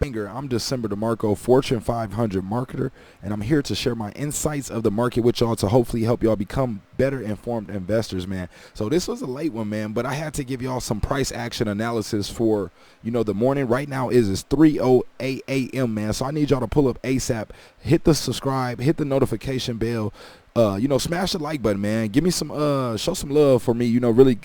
I'm DecemberDeMarco, Fortune 500 marketer, and I'm here to share my insights of the market with y'all to hopefully help y'all become better informed investors, man. So this was a late one, man, but I had to give y'all some price action analysis for, the morning. Right now is 3:08 a.m., man. So I need y'all to pull up ASAP, hit the subscribe, hit the notification bell, smash the like button, man. Give me some, show some love for me, really.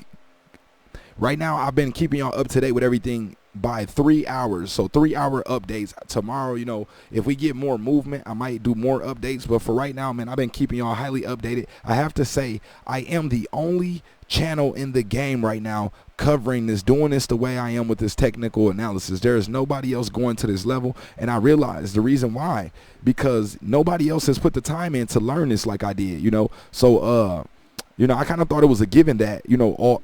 Right now, I've been keeping y'all up to date with everything by 3 hours. So 3-hour updates. Tomorrow, if we get more movement, I might do more updates. But for right now, man, I've been keeping y'all highly updated. I have to say, I am the only channel in the game right now covering this, doing this the way I am with this technical analysis. There is nobody else going to this level. And I realized the reason why, because nobody else has put the time in to learn this like I did, So, I kind of thought it was a given that,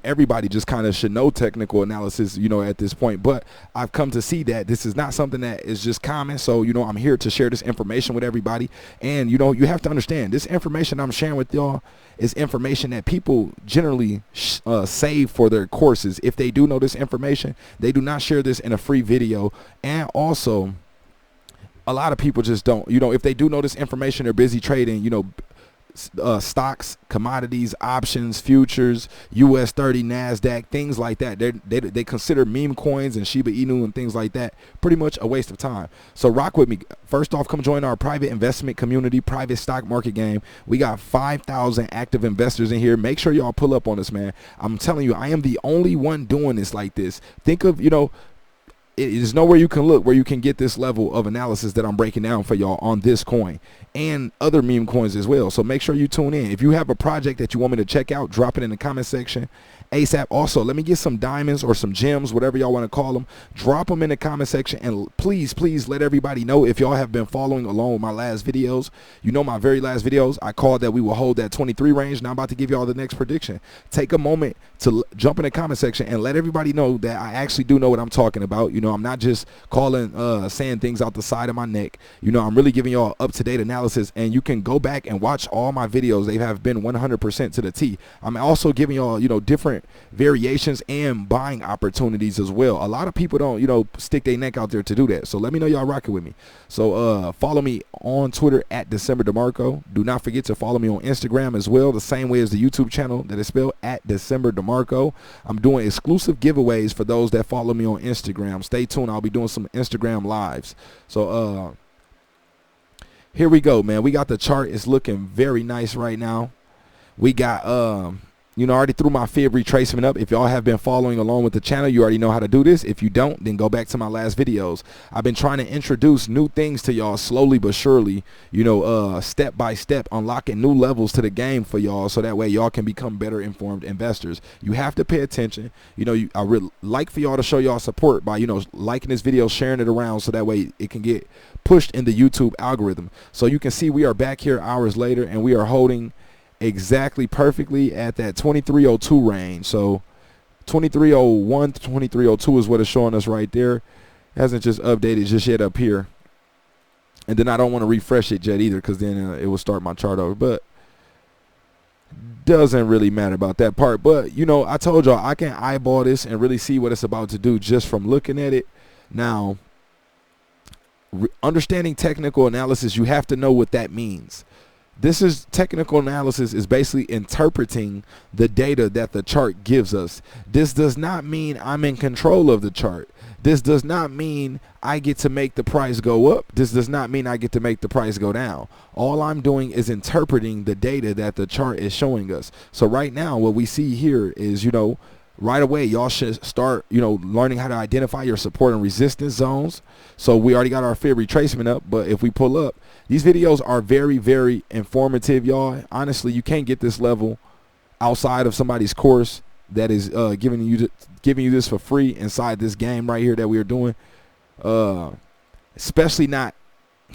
everybody just kind of should know technical analysis, at this point. But I've come to see that this is not something that is just common. So, I'm here to share this information with everybody. And, you have to understand this information I'm sharing with y'all is information that people generally save for their courses. If they do know this information, they do not share this in a free video. And also, a lot of people just don't, if they do know this information, they're busy trading, stocks, commodities, options, futures, US 30, NASDAQ, things like that. They consider meme coins and Shiba Inu and things like that pretty much a waste of time. So rock with me. First off, come join our private investment community, private stock market game. We got 5,000 active investors in here. Make sure y'all pull up on us, man. I'm telling you, I am the only one doing this like this. Think of, there's nowhere you can look where you can get this level of analysis that I'm breaking down for y'all on this coin and other meme coins as well. So make sure you tune in. If you have a project that you want me to check out, drop it in the comment section ASAP. Also, let me get some diamonds or some gems, whatever y'all want to call them. Drop them in the comment section, and please let everybody know if y'all have been following along with my last videos. My very last videos, I called that we will hold that 23 range. Now I'm about to give y'all the next prediction. Take a moment to jump in the comment section and let everybody know that I actually do know what I'm talking about. I'm not just saying things out the side of my neck. I'm really giving y'all up-to-date analysis, and you can go back and watch all my videos. They have been 100% to the T. I'm also giving y'all, different variations and buying opportunities as well. A lot of people don't, stick their neck out there to do that. So let me know y'all rocking with me. So follow me on Twitter at DecemberDeMarco. Do not forget to follow me on Instagram as well, the same way as the YouTube channel that is spelled at DecemberDeMarco. I'm doing exclusive giveaways for those that follow me on Instagram. Stay tuned. I'll be doing some Instagram lives. So here we go, man. We got the chart. It's looking very nice right now. We got I already threw my fib retracement up. If y'all have been following along with the channel, you already know how to do this. If you don't, then go back to my last videos. I've been trying to introduce new things to y'all slowly but surely, step by step, unlocking new levels to the game for y'all, so that way y'all can become better informed investors. You have to pay attention. I would like for y'all to show y'all support by, liking this video, sharing it around, so that way it can get pushed in the YouTube algorithm. So you can see we are back here hours later, and we are holding exactly perfectly at that 2302 range. So 2301 to 2302 is what it's showing us right there. It hasn't just updated just yet up here, and then I don't want to refresh it yet either, because then it will start my chart over. But doesn't really matter about that part. But I told y'all I can eyeball this and really see what it's about to do just from looking at it. Now, understanding technical analysis, you have to know what that means. This is technical analysis, is basically interpreting the data that the chart gives us. This does not mean I'm in control of the chart. This does not mean I get to make the price go up. This does not mean I get to make the price go down. All I'm doing is interpreting the data that the chart is showing us. So right now, what we see here is, right away, y'all should start, learning how to identify your support and resistance zones. So we already got our fib retracement up, but if we pull up, these videos are very, very informative, y'all. Honestly, you can't get this level outside of somebody's course that is giving you this for free inside this game right here that we are doing, especially not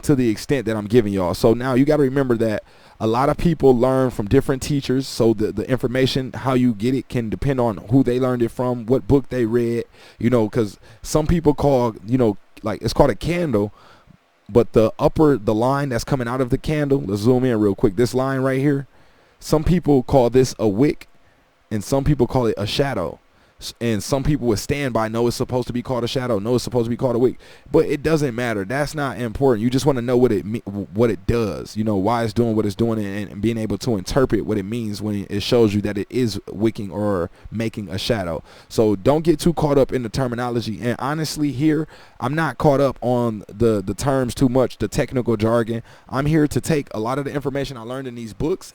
to the extent that I'm giving y'all. So now you got to remember that a lot of people learn from different teachers, so the information, how you get it, can depend on who they learned it from, what book they read, because some people call, like, it's called a candle, but the line that's coming out of the candle, let's zoom in real quick, this line right here, some people call this a wick, and some people call it a shadow. And some people would stand by, no, it's supposed to be called a shadow, no, it's supposed to be called a wick, but it doesn't matter. That's not important. You just want to know what it does, you know, why it's doing what it's doing, and being able to interpret what it means when it shows you that it is wicking or making a shadow. So don't get too caught up in the terminology. And honestly, here I'm not caught up on the terms too much, the technical jargon. I'm here to take a lot of the information I learned in these books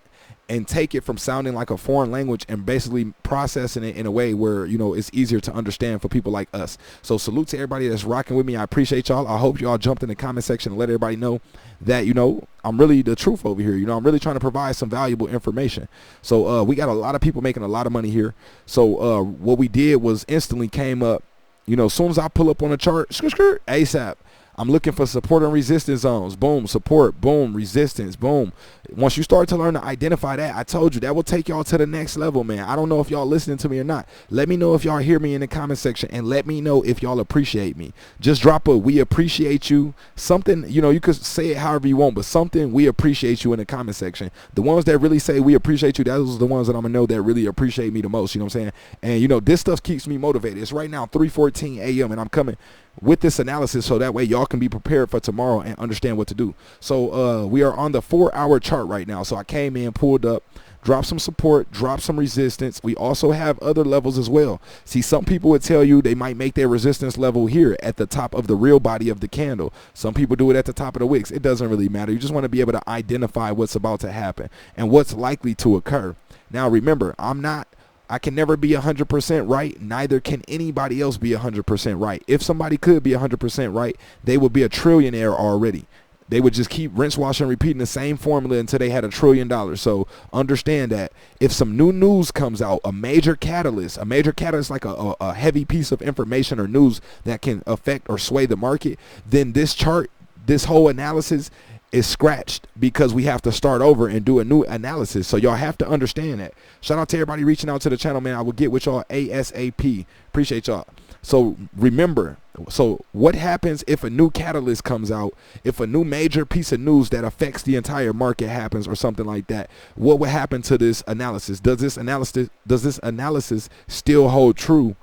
and take it from sounding like a foreign language and basically processing it in a way where, you know, it's easier to understand for people like us. So salute to everybody that's rocking with me. I appreciate y'all. I hope y'all jumped in the comment section and let everybody know that, you know, I'm really the truth over here. You know, I'm really trying to provide some valuable information. So we got a lot of people making a lot of money here. So what we did was instantly came up, you know, as soon as I pull up on the chart, ASAP, I'm looking for support and resistance zones. Boom, support, boom, resistance, boom. Once you start to learn to identify that, I told you, that will take y'all to the next level, man. I don't know if y'all listening to me or not. Let me know if y'all hear me in the comment section, and let me know if y'all appreciate me. Just drop a "we appreciate you," something, you know, you could say it however you want, but something, "we appreciate you," in the comment section. The ones that really say "we appreciate you," those are the ones that I'm gonna know that really appreciate me the most, you know what I'm saying? And you know, this stuff keeps me motivated. It's right now 3:14 a.m. and I'm coming with this analysis so that way y'all can be prepared for tomorrow and understand what to do. So we are on the 4-hour chart right now. So I came in, pulled up, dropped some support, dropped some resistance. We also have other levels as well. See, some people would tell you they might make their resistance level here at the top of the real body of the candle. Some people do it at the top of the wicks. It doesn't really matter. You just want to be able to identify what's about to happen and what's likely to occur. Now remember, I can never be 100% right. Neither can anybody else be 100% right. If somebody could be 100% right, they would be a trillionaire already. They would just keep rinse, wash, and repeating the same formula until they had $1 trillion. So understand that if some new news comes out, a major catalyst like a heavy piece of information or news that can affect or sway the market, then this chart, this whole analysis is scratched, because we have to start over and do a new analysis. So y'all have to understand that. Shout out to everybody reaching out to the channel, man. I will get with y'all ASAP. Appreciate y'all. So remember, so what happens if a new catalyst comes out, if a new major piece of news that affects the entire market happens or something like that? What would happen to this analysis? Does this analysis still hold true,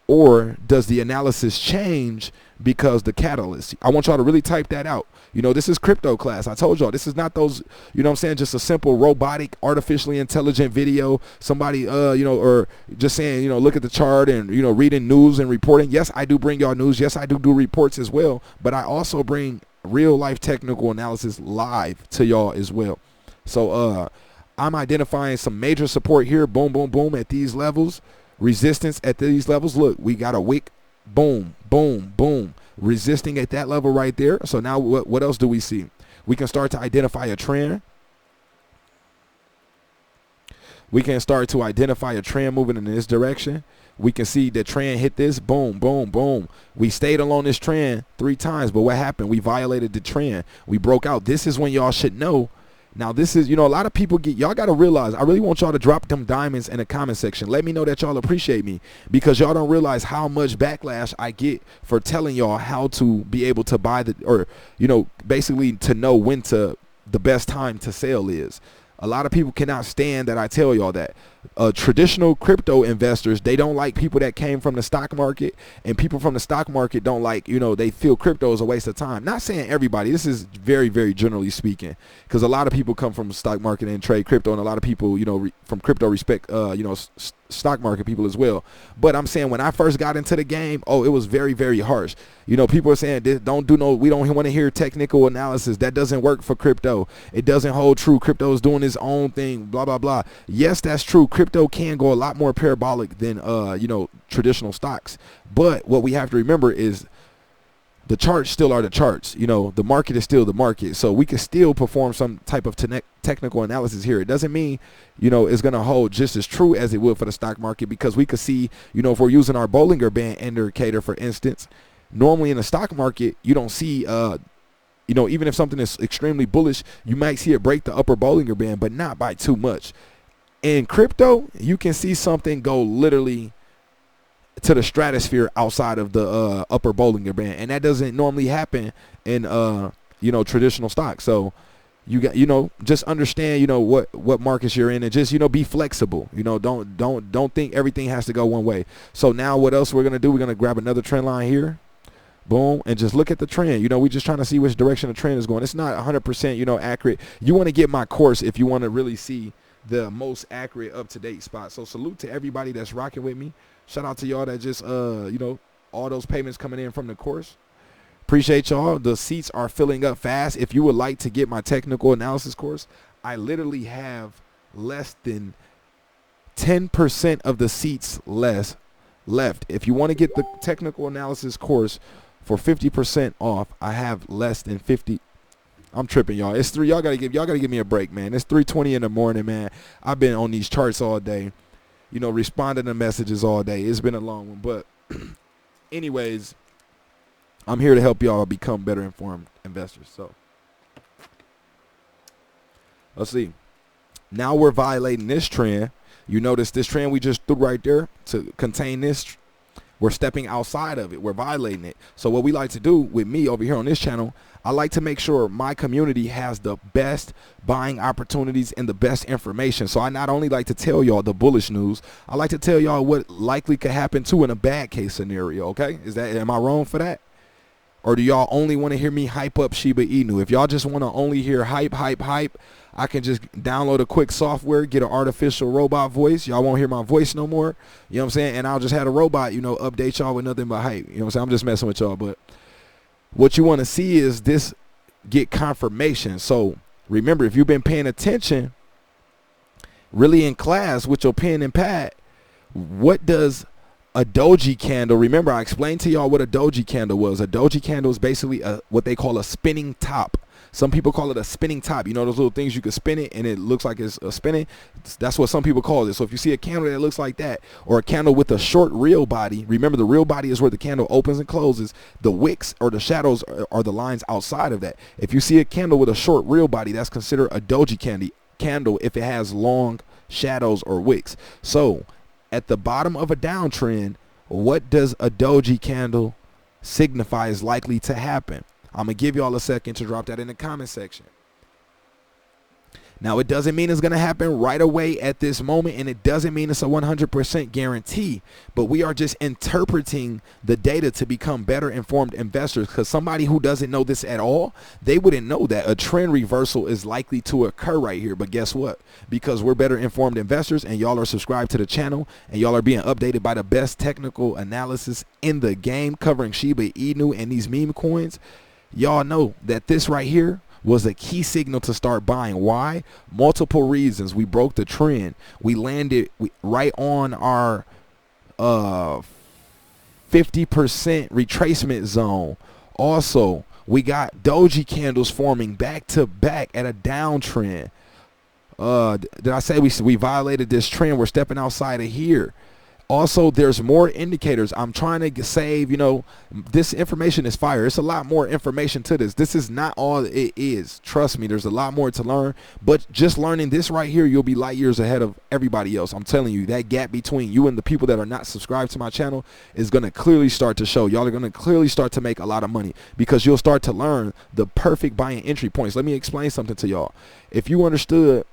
or does the analysis change because the catalyst? I want y'all to really type that out. You know, this is crypto class. I told y'all, this is not those, you know what I'm saying, just a simple robotic, artificially intelligent video. Somebody, you know, or just saying, you know, look at the chart and, you know, reading news and reporting. Yes, I do bring y'all news. Yes, I do reports as well. But I also bring real life technical analysis live to y'all as well. So I'm identifying some major support here. Boom, boom, boom at these levels. Resistance at these levels. Look, we got a wick. Boom, boom, boom. Resisting at that level right there. So now what else do we see? We can start to identify a trend. We can start to identify a trend moving in this direction. We can see the trend hit this. Boom, boom, boom. We stayed along this trend 3 times, but what happened? We violated the trend. We broke out. This is when y'all should know. Now this is, you know, a lot of people y'all got to realize, I really want y'all to drop them diamonds in the comment section. Let me know that y'all appreciate me, because y'all don't realize how much backlash I get for telling y'all how to be able to buy or, you know, basically to know when the best time to sell is. A lot of people cannot stand that I tell y'all that. Traditional crypto investors, they don't like people that came from the stock market, and people from the stock market don't like, you know, they feel crypto is a waste of time. Not saying everybody, this is very, very generally speaking, because a lot of people come from the stock market and trade crypto, and a lot of people, you know, from crypto respect, you know, stock market people as well. But I'm saying when I first got into the game, oh, it was very, very harsh. You know, people are saying, we don't want to hear technical analysis. That doesn't work for crypto. It doesn't hold true. Crypto is doing its own thing, blah, blah, blah. Yes, that's true. Crypto can go a lot more parabolic than, you know, traditional stocks. But what we have to remember is the charts still are the charts. You know, the market is still the market. So we can still perform some type of technical analysis here. It doesn't mean, you know, it's going to hold just as true as it would for the stock market, because we could see, you know, if we're using our Bollinger Band indicator, for instance, normally in the stock market, you don't see, you know, even if something is extremely bullish, you might see it break the upper Bollinger Band, but not by too much. In crypto, you can see something go literally to the stratosphere outside of the upper Bollinger Band, and that doesn't normally happen in you know, traditional stocks. So you got, just understand, what markets you're in, and just, be flexible. Don't think everything has to go one way. So now what else we're going to do? We're going to grab another trend line here. Boom. And just look at the trend. We're just trying to see which direction the trend is going. It's not 100%, accurate. You want to get my course if you want to really see the most accurate, up-to-date spot. So salute to everybody that's rocking with me. Shout out to y'all that just, all those payments coming in from the course. Appreciate y'all. The seats are filling up fast. If you would like to get my technical analysis course, I literally have less than 10% of the seats left. If you want to get the technical analysis course for 50% off, I have less than 50. I'm tripping, y'all. It's 3. Y'all gotta give me a break, man. It's 3:20 in the morning, man. I've been on these charts all day, responding to messages all day. It's been a long one, but anyways, I'm here to help y'all become better informed investors. So let's see. Now we're violating this trend. You notice this trend we just threw right there to contain this. We're stepping outside of it. We're violating it. So what we like to do with me over here on this channel, I like to make sure my community has the best buying opportunities and the best information. So I not only like to tell y'all the bullish news, I like to tell y'all what likely could happen too in a bad case scenario. Okay, am I wrong for that? Or do y'all only want to hear me hype up Shiba Inu? If y'all just want to only hear hype, I can just download a quick software, get an artificial robot voice. Y'all won't hear my voice no more. You know what I'm saying? And I'll just have a robot, update y'all with nothing but hype. You know what I'm saying? I'm just messing with y'all. But what you want to see is this get confirmation. So remember, if you've been paying attention really in class with your pen and pad, what does a doji candle, remember I explained to y'all what a doji candle was. A doji candle is basically what they call a spinning top. Some people call it a spinning top. Those little things you can spin it and it looks like it's spinning. That's what some people call it. So if you see a candle that looks like that, or a candle with a short real body, remember the real body is where the candle opens and closes. The wicks or the shadows are the lines outside of that. If you see a candle with a short real body, that's considered a doji candle if it has long shadows or wicks. So at the bottom of a downtrend, what does a doji candle signify is likely to happen? I'm going to give y'all a second to drop that in the comment section. Now, it doesn't mean it's going to happen right away at this moment, and it doesn't mean it's a 100% guarantee, but we are just interpreting the data to become better informed investors, because somebody who doesn't know this at all, they wouldn't know that a trend reversal is likely to occur right here. But guess what? Because we're better informed investors and y'all are subscribed to the channel and y'all are being updated by the best technical analysis in the game covering Shiba Inu and these meme coins, y'all know that this right here was a key signal to start buying. Why? Multiple reasons. We broke the trend. We landed right on our 50% retracement zone. Also, we got doji candles forming back to back at a downtrend. Did I say we violated this trend? We're stepping outside of here. Also, there's more indicators. I'm trying to save, this information is fire. It's a lot more information to this. This is not all it is. Trust me, there's a lot more to learn. But just learning this right here, you'll be light years ahead of everybody else. I'm telling you, that gap between you and the people that are not subscribed to my channel is going to clearly start to show. Y'all are going to clearly start to make a lot of money because you'll start to learn the perfect buying entry points. Let me explain something to y'all. If you understood,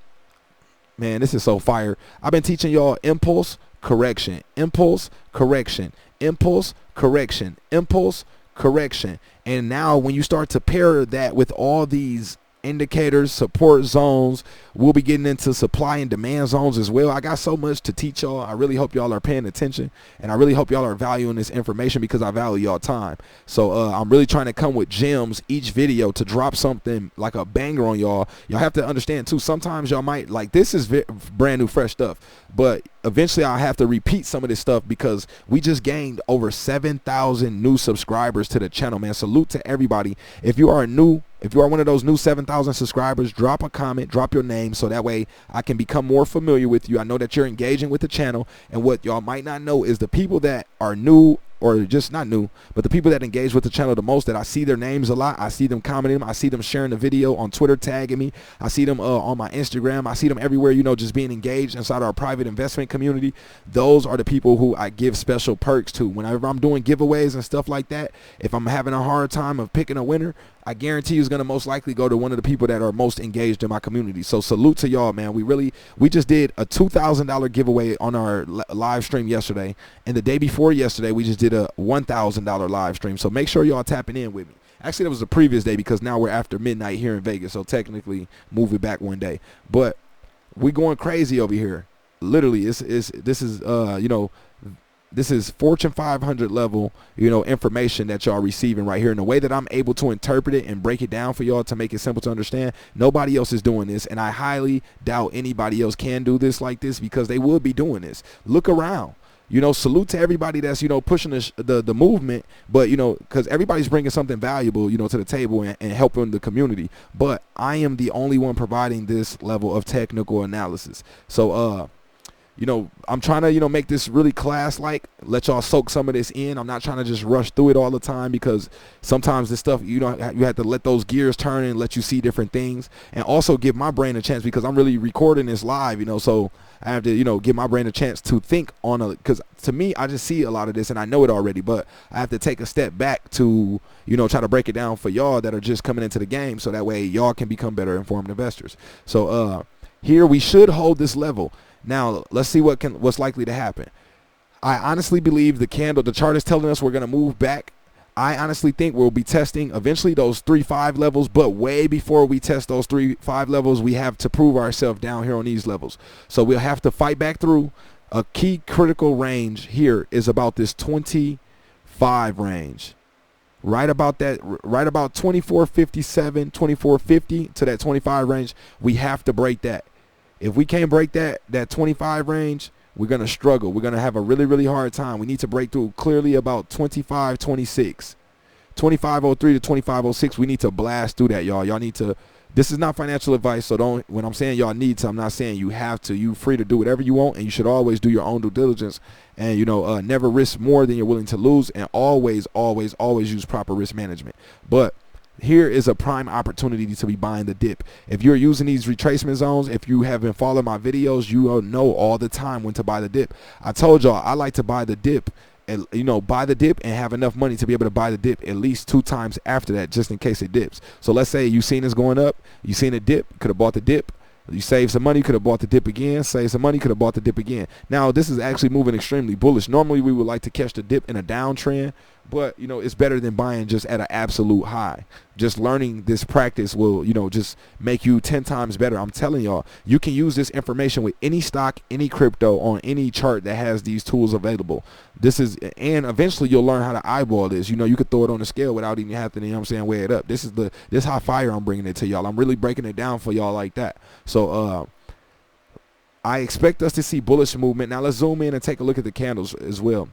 man, this is so fire. I've been teaching y'all impulse, correction, impulse, correction, impulse, correction, impulse, correction. And now when you start to pair that with all these indicators, support zones, we'll be getting into supply and demand zones as well. I got so much to teach y'all. I really hope y'all are paying attention, and I really hope y'all are valuing this information because I value y'all time. So I'm really trying to come with gems each video to drop something like a banger on y'all. Y'all have to understand too, sometimes y'all might like, this is brand new fresh stuff, but eventually I'll have to repeat some of this stuff because we just gained over 7,000 new subscribers to the channel, man. Salute to everybody. If you are one of those new 7,000 subscribers, drop a comment, drop your name, so that way I can become more familiar with you. I know that you're engaging with the channel, and what y'all might not know is the people that are new or just not new, but the people that engage with the channel the most, that I see their names a lot. I see them commenting them. I see them sharing the video on Twitter, tagging me. I see them on my Instagram. I see them everywhere, you know, just being engaged inside our private investment community. Those are the people who I give special perks to. Whenever I'm doing giveaways and stuff like that, if I'm having a hard time of picking a winner, I guarantee you it's going to most likely go to one of the people that are most engaged in my community. So salute to y'all, man. We just did a $2,000 giveaway on our live stream yesterday. And the day before yesterday, we just did a $1,000 live stream. So make sure y'all tapping in with me. Actually, that was the previous day because now we're after midnight here in Vegas. So technically move it back one day. But we going crazy over here. Literally, this is you know, this is Fortune 500 level, you know, information that y'all receiving right here. And the way that I'm able to interpret it and break it down for y'all to make it simple to understand, nobody else is doing this. And I highly doubt anybody else can do this like this, because they would be doing this. Look around. You know, salute to everybody that's, you know, pushing the movement, but, you know, because everybody's bringing something valuable, you know, to the table and helping the community. But I am the only one providing this level of technical analysis. So, you know, I'm trying to, you know, make this really class-like, let y'all soak some of this in. I'm not trying to just rush through it all the time, because sometimes this stuff, you know, you have to let those gears turn and let you see different things, and also give my brain a chance, because I'm really recording this live, you know, so I have to, you know, give my brain a chance to think on because to me, I just see a lot of this and I know it already, but I have to take a step back to, you know, try to break it down for y'all that are just coming into the game, so that way y'all can become better informed investors. So here we should hold this level. Now, let's see what's likely to happen. I honestly believe the chart is telling us we're going to move back. I honestly think we'll be testing eventually those 3-5 levels, but way before we test those 3-5 levels, we have to prove ourselves down here on these levels. So we'll have to fight back through. A key critical range here is about this 25 range. Right about that, right about 24.57, 24.50 to that 25 range. We have to break that. If we can't break that 25 range, we're going to struggle. We're going to have a really, really hard time. We need to break through clearly about 25.26. 25.03 to 25.06, we need to blast through that, y'all. Y'all need to, this is not financial advice, so don't, when I'm saying y'all need to, I'm not saying you have to. You're free to do whatever you want, and you should always do your own due diligence, and, you know, never risk more than you're willing to lose, and always, always, always use proper risk management. But here is a prime opportunity to be buying the dip. If you're using these retracement zones, if you have been following my videos, you will know all the time when to buy the dip. I told y'all I like to buy the dip, and, you know, buy the dip and have enough money to be able to buy the dip at least 2 times after that, just in case it dips. So let's say you seen this going up, you seen a dip, could have bought the dip. You save some money, could have bought the dip again. Save some money, could have bought the dip again. Now, this is actually moving extremely bullish. Normally, we would like to catch the dip in a downtrend, but, you know, it's better than buying just at an absolute high. Just learning this practice will, you know, just make you 10 times better. I'm telling y'all, you can use this information with any stock, any crypto, on any chart that has these tools available. This is, and eventually you'll learn how to eyeball this. You know, you could throw it on the scale without even having to, you know what I'm saying, weigh it up. This is how fire I'm bringing it to y'all. I'm really breaking it down for y'all like that. So, I expect us to see bullish movement. Now let's zoom in and take a look at the candles as well.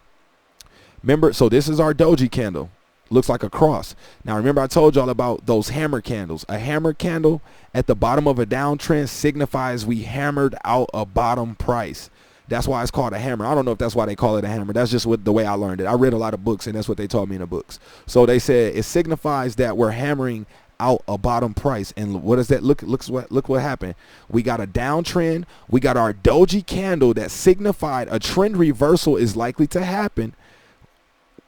Remember, so this is our doji candle. Looks like a cross. Now remember, I told y'all about those hammer candles. A hammer candle at the bottom of a downtrend signifies we hammered out a bottom price. That's why it's called a hammer. I don't know if that's why they call it a hammer. That's just the way I learned it. I read a lot of books, and that's what they taught me in the books. So they said it signifies that we're hammering out a bottom price. And what does that look what happened. We got a downtrend. We got our doji candle that signified a trend reversal is likely to happen.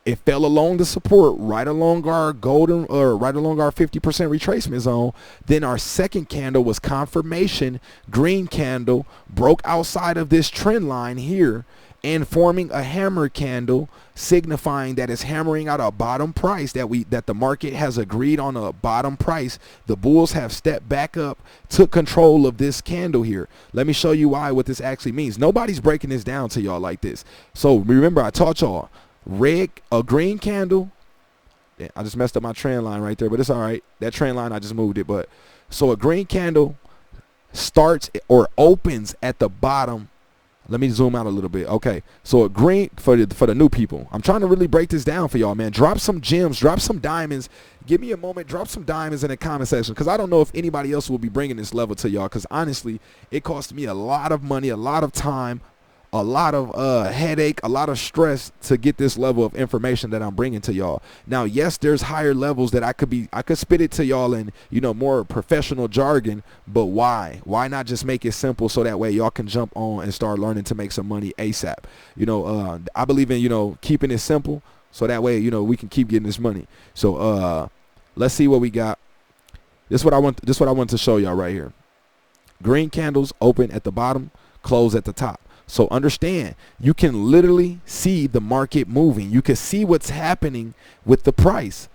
It fell along the support, right along our golden, or right along our 50% retracement zone. Then our second candle was confirmation. Green candle broke outside of this trend line here and forming a hammer candle, signifying that it's hammering out a bottom price, that the market has agreed on a bottom price. The bulls have stepped back up, took control of this candle here. Let me show you what this actually means. Nobody's breaking this down to y'all like this. So remember, I taught y'all a green candle. I just messed up my trend line right there, but it's all right. That trend line, I just moved it. But so a green candle starts or opens at the bottom. Let me zoom out a little bit. Okay, so a green, for the new people, I'm trying to really break this down for y'all, man. Drop some gems, drop some diamonds. Give me a moment, drop some diamonds in the comment section, because I don't know if anybody else will be bringing this level to y'all, because honestly, it cost me a lot of money, a lot of time, a lot of headache, a lot of stress to get this level of information that I'm bringing to y'all. Now, yes, there's higher levels that I could spit it to y'all in, you know, more professional jargon, but why not just make it simple so that way y'all can jump on and start learning to make some money ASAP? You know, I believe in, you know, keeping it simple so that way, you know, we can keep getting this money. So let's see what we got. This is what I want to show y'all right here. Green candles open at the bottom, close at the top. So understand, you can literally see the market moving. You can see what's happening with the price.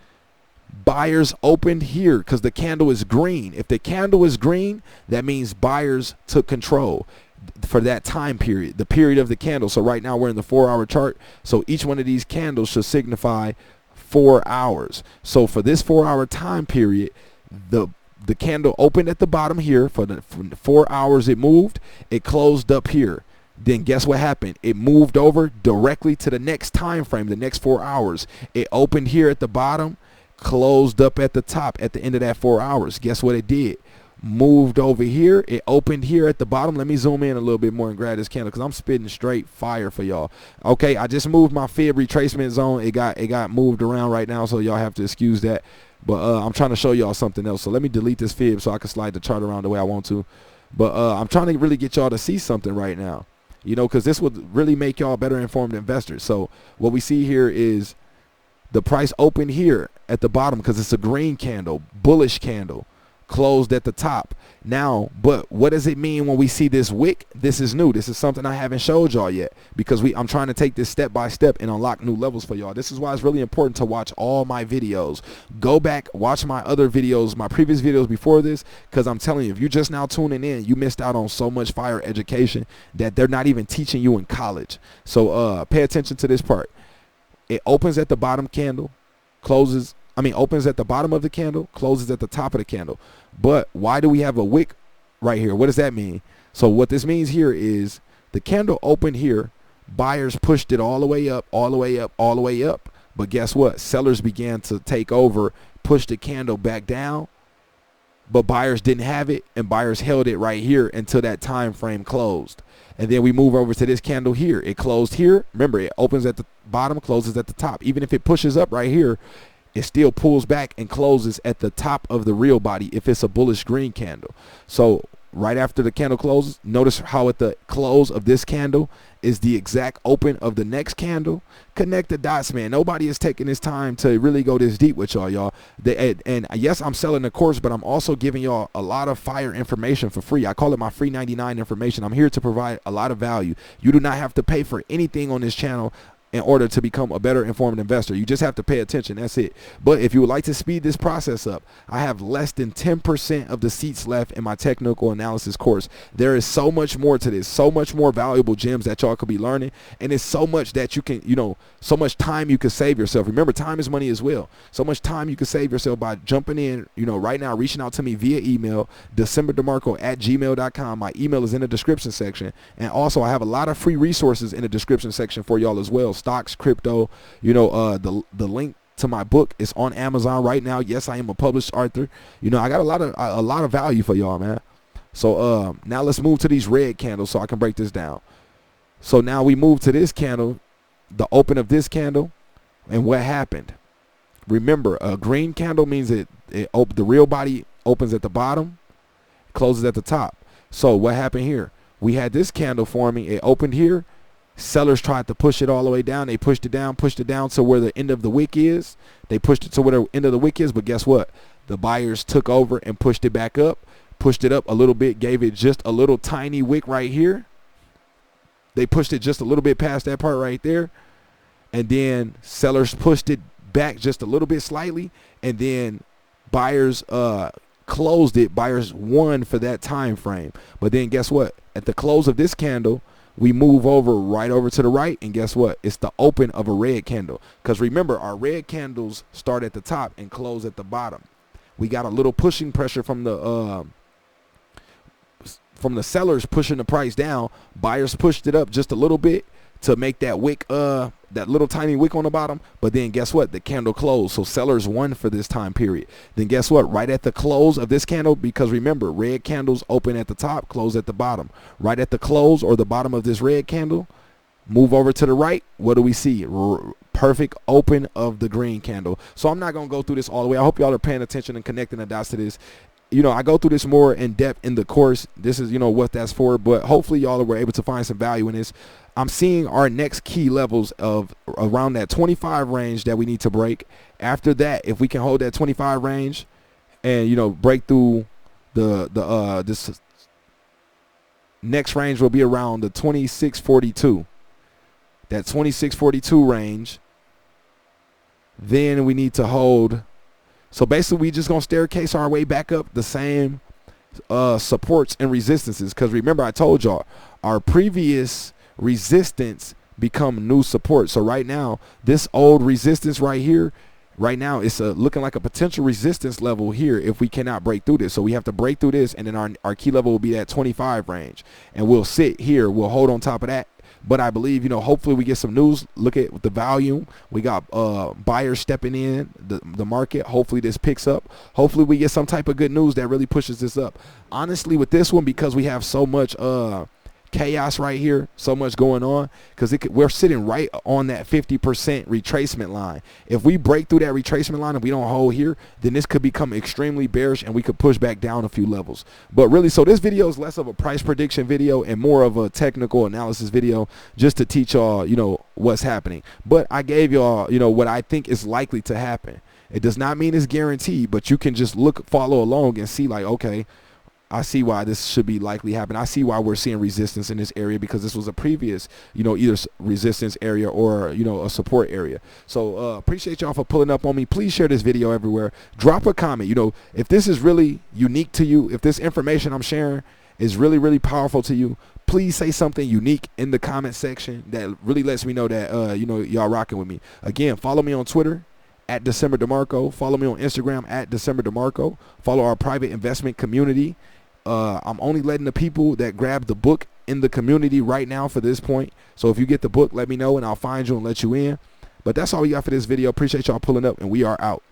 Buyers opened here because the candle is green. If the candle is green, that means buyers took control for that time period, the period of the candle. So right now we're in the 4-hour chart. So each one of these candles should signify 4 hours. So for this 4-hour time period, the candle opened at the bottom here. For the 4 hours it moved, it closed up here. Then guess what happened? It moved over directly to the next time frame, the next 4 hours. It opened here at the bottom, closed up at the top at the end of that 4 hours. Guess what it did? Moved over here. It opened here at the bottom. Let me zoom in a little bit more and grab this candle because I'm spitting straight fire for y'all. Okay, I just moved my fib retracement zone. It got moved around right now, so y'all have to excuse that. But I'm trying to show y'all something else. So let me delete this fib so I can slide the chart around the way I want to. But I'm trying to really get y'all to see something right now. You know, because this would really make y'all better informed investors. So what we see here is the price opened here at the bottom because it's a green candle, bullish candle, closed at the top. Now, but what does it mean when we see this wick? This is new. This is something I haven't showed y'all yet because I'm trying to take this step by step and unlock new levels for y'all. This is why it's really important to watch all my videos. Go back, watch my other videos, my previous videos before this, because I'm telling you, if you're just now tuning in, you missed out on so much fire education that they're not even teaching you in college. So pay attention to this part. It opens at the bottom candle, opens at the bottom of the candle, closes at the top of the candle. But why do we have a wick right here? What does that mean? So what this means here is the candle opened here. Buyers pushed it all the way up, all the way up, all the way up. But guess what? Sellers began to take over, push the candle back down. But buyers didn't have it, and buyers held it right here until that time frame closed. And then we move over to this candle here. It closed here. Remember, it opens at the bottom, closes at the top. Even if it pushes up right here, it still pulls back and closes at the top of the real body if it's a bullish green candle. So right after the candle closes, notice how at the close of this candle is the exact open of the next candle. Connect the dots, man. Nobody is taking this time to really go this deep with y'all. And yes, I'm selling the course, but I'm also giving y'all a lot of fire information for free. I call it my free 99 information. I'm here to provide a lot of value. You do not have to pay for anything on this channel in order to become a better informed investor. You just have to pay attention. That's it. But if you would like to speed this process up, I have less than 10% of the seats left in my technical analysis course. There is so much more to this, so much more valuable gems that y'all could be learning. And it's so much that you can, so much time you can save yourself. Remember, time is money as well. So much time you can save yourself by jumping in, right now, reaching out to me via email, DecemberDeMarco@gmail.com. My email is in the description section. And also I have a lot of free resources in the description section for y'all as well. Stocks, crypto, the link to my book is on Amazon right now. Yes, I am a published author. I got a lot of value for y'all, man. So now let's move to these red candles so I can break this down. So now we move to this candle, the open of this candle, and what happened? Remember, a green candle means the real body opens at the bottom, closes at the top. So what happened here? We had this candle forming. It opened here. Sellers tried to push it all the way down. They pushed it down to where the end of the wick is. They pushed it to where the end of the wick is. But guess what? The buyers took over and pushed it back up, pushed it up a little bit, gave it just a little tiny wick right here. They pushed it just a little bit past that part right there. And then sellers pushed it back just a little bit slightly. And then buyers closed it. Buyers won for that time frame. But then guess what? At the close of this candle, we move right over to the right, and guess what? It's the open of a red candle. Because remember, our red candles start at the top and close at the bottom. We got a little pushing pressure from the sellers pushing the price down. Buyers pushed it up just a little bit to make that wick, that little tiny wick on the bottom. But then guess what? The candle closed. So sellers won for this time period. Then guess what? Right at the close of this candle, because remember, red candles open at the top, close at the bottom. Right at the close or the bottom of this red candle, move over to the right. What do we see? Perfect open of the green candle. So I'm not going to go through this all the way. I hope y'all are paying attention and connecting the dots to this. You know, I go through this more in depth in the course. This is, you know, what that's for. But hopefully y'all were able to find some value in this. I'm seeing our next key levels of around that 25 range that we need to break. After that, if we can hold that 25 range and, you know, break through this next range will be around the 2642. That 2642 range. Then we need to hold. So basically, we just gonna staircase our way back up the same supports and resistances. Because remember, I told y'all our previous resistance become new support. So right now, this old resistance right here, right now, it's looking like a potential resistance level here if we cannot break through this. So we have to break through this, and then our key level will be that 25 range, and we'll sit here. We'll hold on top of that. But I believe, you know, hopefully we get some news. Look at the volume. We got buyers stepping in the market. Hopefully this picks up. Hopefully we get some type of good news that really pushes this up. Honestly, with this one, because we have so much chaos right here, so much going on, because we're sitting right on that 50% retracement line. If we break through that retracement line and we don't hold here, then this could become extremely bearish and we could push back down a few levels. But really, so this video is less of a price prediction video and more of a technical analysis video, just to teach y'all, you know, what's happening. But I gave y'all, you know, what I think is likely to happen. It does not mean it's guaranteed, but you can just follow along and see, like, okay, I see why this should be likely happen. I see why we're seeing resistance in this area, because this was a previous, you know, either resistance area or, you know, a support area. So appreciate y'all for pulling up on me. Please share this video everywhere. Drop a comment. You know, if this is really unique to you, if this information I'm sharing is really, really powerful to you, please say something unique in the comment section that really lets me know that, you know, y'all rocking with me. Again, follow me on Twitter at DecemberDeMarco. Follow me on Instagram at DecemberDeMarco. Follow our private investment community. I'm only letting the people that grab the book in the community right now for this point. So if you get the book, let me know and I'll find you and let you in. But that's all we got for this video. Appreciate y'all pulling up, and we are out.